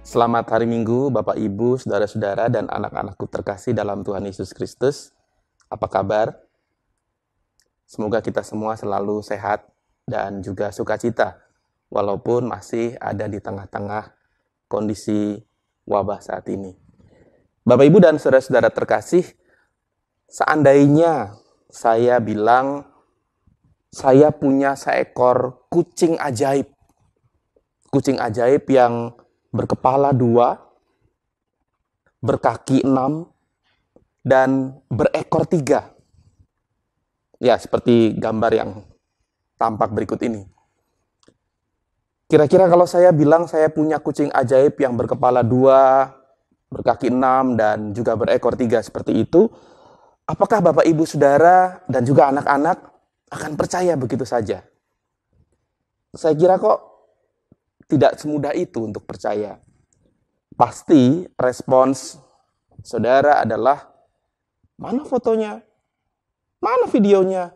Selamat hari Minggu, Bapak Ibu, Saudara-saudara, dan anak-anakku terkasih dalam Tuhan Yesus Kristus. Apa kabar? Semoga kita semua selalu sehat dan juga sukacita, walaupun masih ada di tengah-tengah kondisi wabah saat ini. Bapak Ibu dan Saudara-saudara terkasih, seandainya saya bilang saya punya seekor kucing ajaib. Kucing ajaib yang berkepala 2, berkaki 6, dan berekor 3. Ya, seperti gambar yang tampak berikut ini. Kira-kira kalau saya bilang saya punya kucing ajaib yang berkepala 2, berkaki 6, dan juga berekor 3 seperti itu, apakah Bapak Ibu Saudara dan juga anak-anak akan percaya begitu saja? Saya kira kok tidak semudah itu untuk percaya. Pasti respons saudara adalah, mana fotonya? Mana videonya?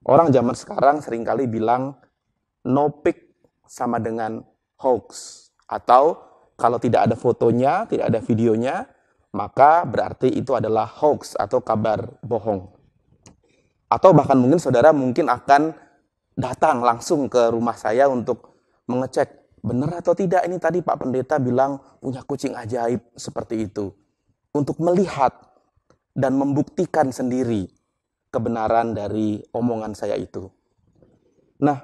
Orang zaman sekarang seringkali bilang, no pic sama dengan hoax. Atau kalau tidak ada fotonya, tidak ada videonya, maka berarti itu adalah hoax atau kabar bohong. Atau bahkan mungkin saudara akan datang langsung ke rumah saya untuk mengecek, benar atau tidak ini tadi Pak Pendeta bilang punya kucing ajaib seperti itu. Untuk melihat dan membuktikan sendiri kebenaran dari omongan saya itu. Nah,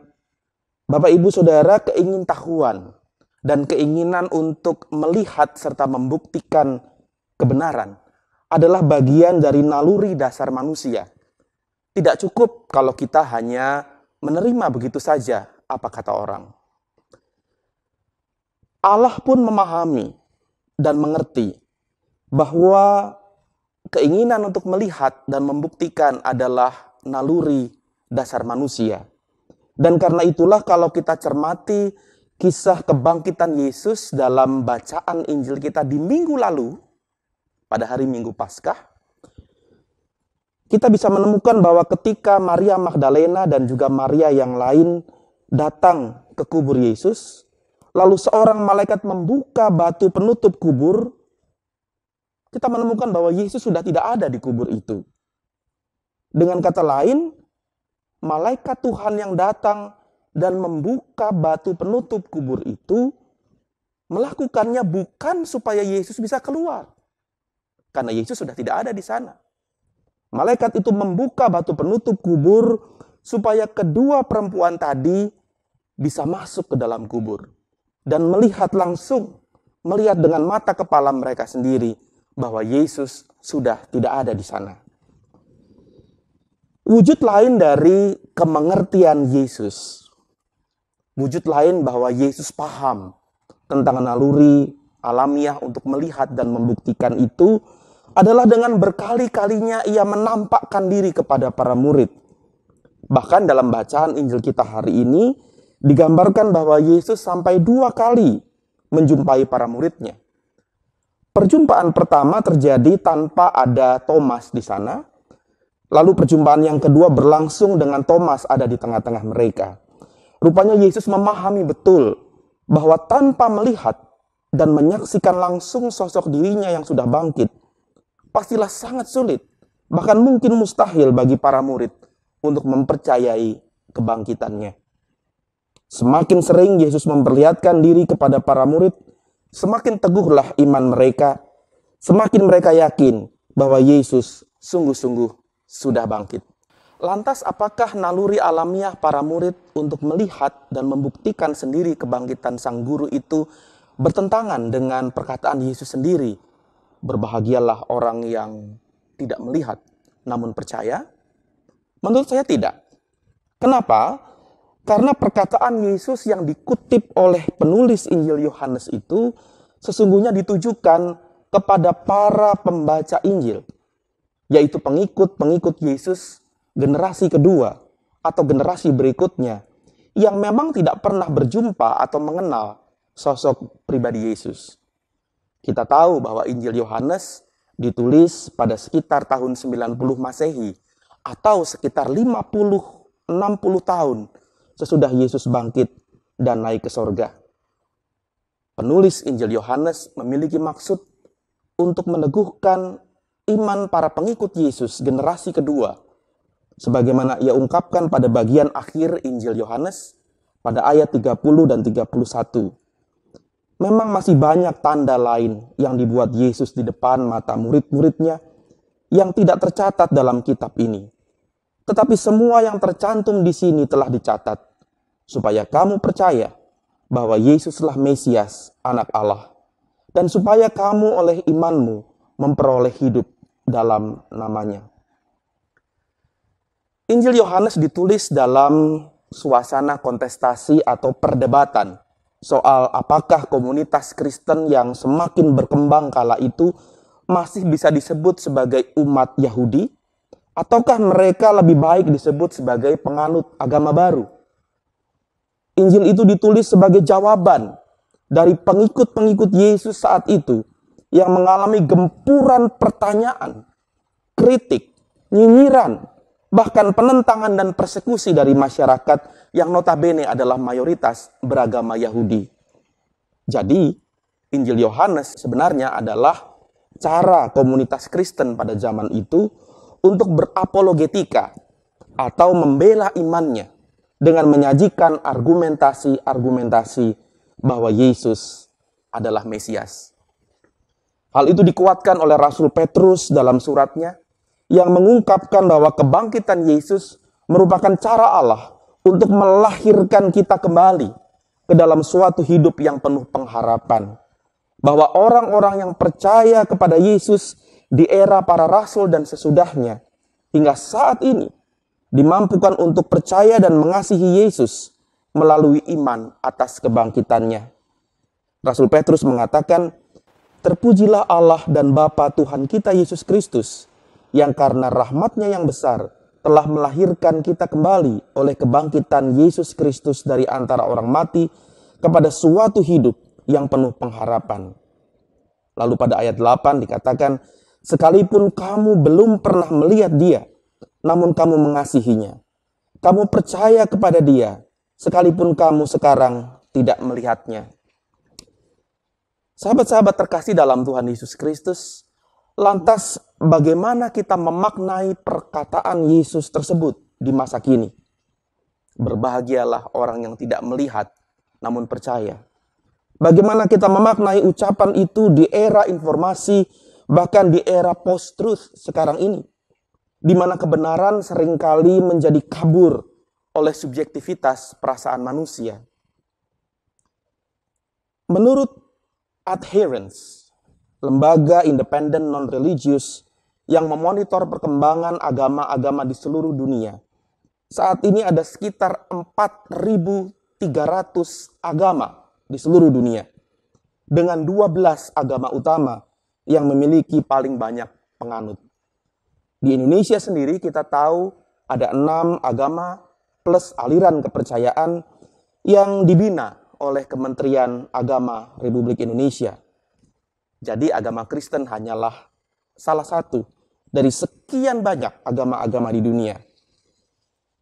Bapak Ibu Saudara, keingintahuan dan keinginan untuk melihat serta membuktikan kebenaran adalah bagian dari naluri dasar manusia. Tidak cukup kalau kita hanya menerima begitu saja apa kata orang. Allah pun memahami dan mengerti bahwa keinginan untuk melihat dan membuktikan adalah naluri dasar manusia. Dan karena itulah kalau kita cermati kisah kebangkitan Yesus dalam bacaan Injil kita di minggu lalu, pada hari Minggu Paskah, kita bisa menemukan bahwa ketika Maria Magdalena dan juga Maria yang lain datang ke kubur Yesus, lalu seorang malaikat membuka batu penutup kubur, kita menemukan bahwa Yesus sudah tidak ada di kubur itu. Dengan kata lain, malaikat Tuhan yang datang dan membuka batu penutup kubur itu, melakukannya bukan supaya Yesus bisa keluar. Karena Yesus sudah tidak ada di sana. Malaikat itu membuka batu penutup kubur supaya kedua perempuan tadi bisa masuk ke dalam kubur. Dan melihat langsung, melihat dengan mata kepala mereka sendiri bahwa Yesus sudah tidak ada di sana. Wujud lain dari kemengertian Yesus, wujud lain bahwa Yesus paham tentang naluri alamiah untuk melihat dan membuktikan itu adalah dengan berkali-kalinya ia menampakkan diri kepada para murid. Bahkan dalam bacaan Injil kita hari ini, digambarkan bahwa Yesus sampai 2 kali menjumpai para muridnya. Perjumpaan pertama terjadi tanpa ada Thomas di sana. Lalu perjumpaan yang kedua berlangsung dengan Thomas ada di tengah-tengah mereka. Rupanya Yesus memahami betul bahwa tanpa melihat dan menyaksikan langsung sosok dirinya yang sudah bangkit, pastilah sangat sulit, bahkan mungkin mustahil bagi para murid untuk mempercayai kebangkitannya. Semakin sering Yesus memperlihatkan diri kepada para murid, semakin teguhlah iman mereka, semakin mereka yakin bahwa Yesus sungguh-sungguh sudah bangkit. Lantas apakah naluri alamiah para murid untuk melihat dan membuktikan sendiri kebangkitan sang guru itu bertentangan dengan perkataan Yesus sendiri? Berbahagialah orang yang tidak melihat namun percaya? Menurut saya tidak. Kenapa? Karena perkataan Yesus yang dikutip oleh penulis Injil Yohanes itu sesungguhnya ditujukan kepada para pembaca Injil, yaitu pengikut-pengikut Yesus generasi kedua atau generasi berikutnya yang memang tidak pernah berjumpa atau mengenal sosok pribadi Yesus. Kita tahu bahwa Injil Yohanes ditulis pada sekitar tahun 90 Masehi atau sekitar 50-60 tahun sesudah Yesus bangkit dan naik ke sorga. Penulis Injil Yohanes memiliki maksud untuk meneguhkan iman para pengikut Yesus generasi kedua, sebagaimana ia ungkapkan pada bagian akhir Injil Yohanes pada ayat 30 dan 31. Memang masih banyak tanda lain yang dibuat Yesus di depan mata murid-muridnya yang tidak tercatat dalam kitab ini. Tetapi semua yang tercantum di sini telah dicatat, supaya kamu percaya bahwa Yesuslah Mesias, Anak Allah, dan supaya kamu oleh imanmu memperoleh hidup dalam namanya. Injil Yohanes ditulis dalam suasana kontestasi atau perdebatan soal apakah komunitas Kristen yang semakin berkembang kala itu masih bisa disebut sebagai umat Yahudi, ataukah mereka lebih baik disebut sebagai penganut agama baru. Injil itu ditulis sebagai jawaban dari pengikut-pengikut Yesus saat itu yang mengalami gempuran pertanyaan, kritik, nyinyiran, bahkan penentangan dan persekusi dari masyarakat yang notabene adalah mayoritas beragama Yahudi. Jadi, Injil Yohanes sebenarnya adalah cara komunitas Kristen pada zaman itu untuk berapologetika atau membela imannya dengan menyajikan argumentasi-argumentasi bahwa Yesus adalah Mesias. Hal itu dikuatkan oleh Rasul Petrus dalam suratnya yang mengungkapkan bahwa kebangkitan Yesus merupakan cara Allah untuk melahirkan kita kembali ke dalam suatu hidup yang penuh pengharapan. Bahwa orang-orang yang percaya kepada Yesus di era para rasul dan sesudahnya hingga saat ini dimampukan untuk percaya dan mengasihi Yesus melalui iman atas kebangkitannya. Rasul Petrus mengatakan, "Terpujilah Allah dan Bapa Tuhan kita Yesus Kristus, yang karena rahmat-Nya yang besar telah melahirkan kita kembali oleh kebangkitan Yesus Kristus dari antara orang mati kepada suatu hidup yang penuh pengharapan." Lalu pada ayat 8 dikatakan, "Sekalipun kamu belum pernah melihat Dia, namun kamu mengasihinya. Kamu percaya kepada Dia, sekalipun kamu sekarang tidak melihatnya." Sahabat-sahabat terkasih dalam Tuhan Yesus Kristus, lantas bagaimana kita memaknai perkataan Yesus tersebut di masa kini? Berbahagialah orang yang tidak melihat, namun percaya. Bagaimana kita memaknai ucapan itu di era informasi, bahkan di era post-truth sekarang ini, di mana kebenaran seringkali menjadi kabur oleh subjektivitas perasaan manusia. Menurut Adherence, lembaga independen non-religius yang memonitor perkembangan agama-agama di seluruh dunia, saat ini ada sekitar 4.300 agama di seluruh dunia, dengan 12 agama utama yang memiliki paling banyak penganut. Di Indonesia sendiri kita tahu ada 6 agama plus aliran kepercayaan yang dibina oleh Kementerian Agama Republik Indonesia. Jadi agama Kristen hanyalah salah satu dari sekian banyak agama-agama di dunia.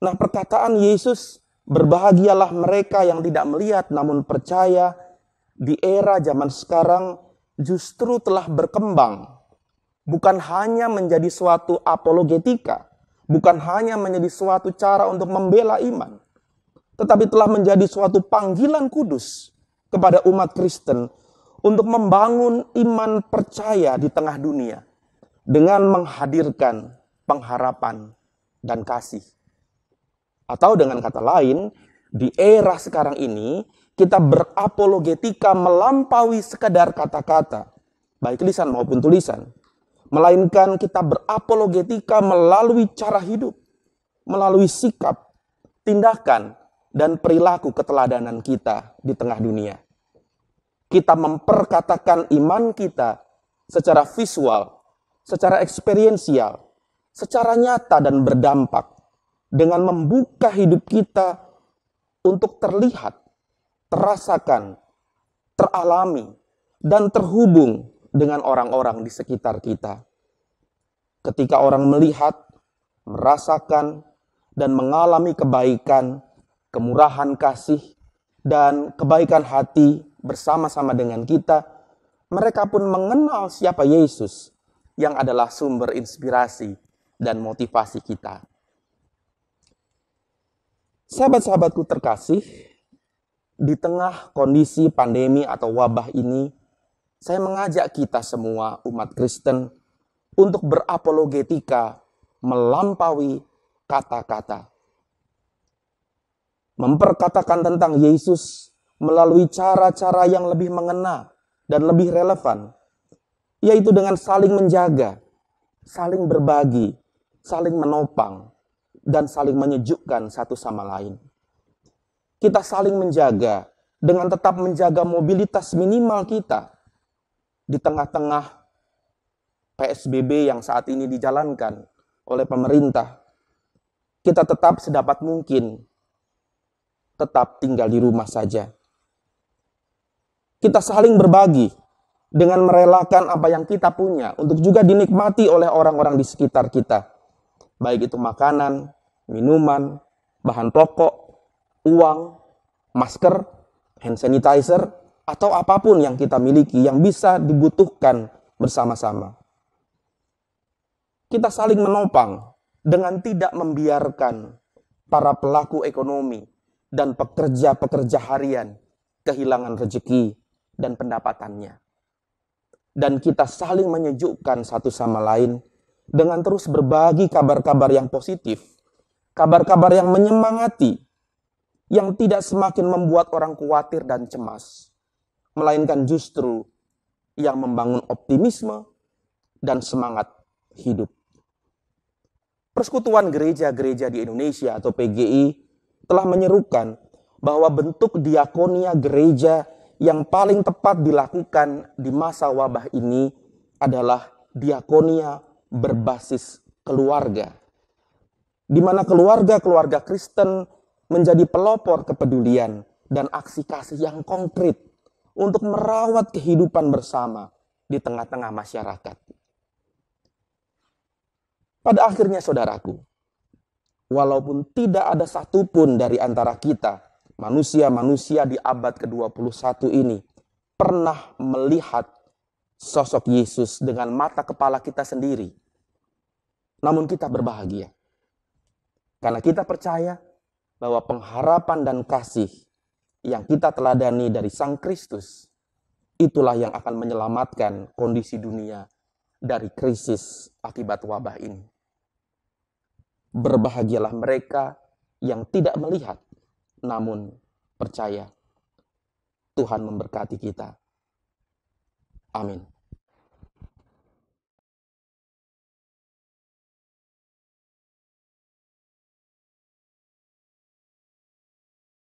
Nah, perkataan Yesus, "Berbahagialah mereka yang tidak melihat namun percaya," di era zaman sekarang justru telah berkembang. Bukan hanya menjadi suatu apologetika, bukan hanya menjadi suatu cara untuk membela iman, tetapi telah menjadi suatu panggilan kudus kepada umat Kristen untuk membangun iman percaya di tengah dunia dengan menghadirkan pengharapan dan kasih. Atau dengan kata lain, di era sekarang ini kita berapologetika melampaui sekadar kata-kata, baik lisan maupun tulisan. Melainkan kita berapologetika melalui cara hidup, melalui sikap, tindakan, dan perilaku keteladanan kita di tengah dunia. Kita memperkatakan iman kita secara visual, secara eksperiensial, secara nyata dan berdampak, dengan membuka hidup kita untuk terlihat, terasakan, teralami, dan terhubung dengan orang-orang di sekitar kita. Ketika orang melihat, merasakan, dan mengalami kebaikan, kemurahan kasih, dan kebaikan hati bersama-sama dengan kita, mereka pun mengenal siapa Yesus yang adalah sumber inspirasi dan motivasi kita. Sahabat-sahabatku terkasih, di tengah kondisi pandemi atau wabah ini, saya mengajak kita semua umat Kristen untuk berapologetika melampaui kata-kata. Memperkatakan tentang Yesus melalui cara-cara yang lebih mengena dan lebih relevan, yaitu dengan saling menjaga, saling berbagi, saling menopang, dan saling menyejukkan satu sama lain. Kita saling menjaga dengan tetap menjaga mobilitas minimal kita di tengah-tengah PSBB yang saat ini dijalankan oleh pemerintah. Kita tetap sedapat mungkin tetap tinggal di rumah saja. Kita saling berbagi dengan merelakan apa yang kita punya untuk juga dinikmati oleh orang-orang di sekitar kita. Baik itu makanan, minuman, bahan pokok, uang, masker, hand sanitizer, atau apapun yang kita miliki yang bisa dibutuhkan bersama-sama. Kita saling menopang dengan tidak membiarkan para pelaku ekonomi dan pekerja-pekerja harian kehilangan rezeki dan pendapatannya. Dan kita saling menyejukkan satu sama lain dengan terus berbagi kabar-kabar yang positif, kabar-kabar yang menyemangati, yang tidak semakin membuat orang khawatir dan cemas, melainkan justru yang membangun optimisme dan semangat hidup. Persekutuan Gereja-Gereja di Indonesia atau PGI telah menyerukan bahwa bentuk diakonia gereja yang paling tepat dilakukan di masa wabah ini adalah diakonia berbasis keluarga, di mana keluarga-keluarga Kristen menjadi pelopor kepedulian dan aksi kasih yang konkret untuk merawat kehidupan bersama di tengah-tengah masyarakat. Pada akhirnya saudaraku, walaupun tidak ada satupun dari antara kita, manusia-manusia di abad ke-21 ini, pernah melihat sosok Yesus dengan mata kepala kita sendiri. Namun kita berbahagia. Karena kita percaya bahwa pengharapan dan kasih yang kita teladani dari Sang Kristus, itulah yang akan menyelamatkan kondisi dunia dari krisis akibat wabah ini. Berbahagialah mereka yang tidak melihat, namun percaya. Tuhan memberkati kita. Amin.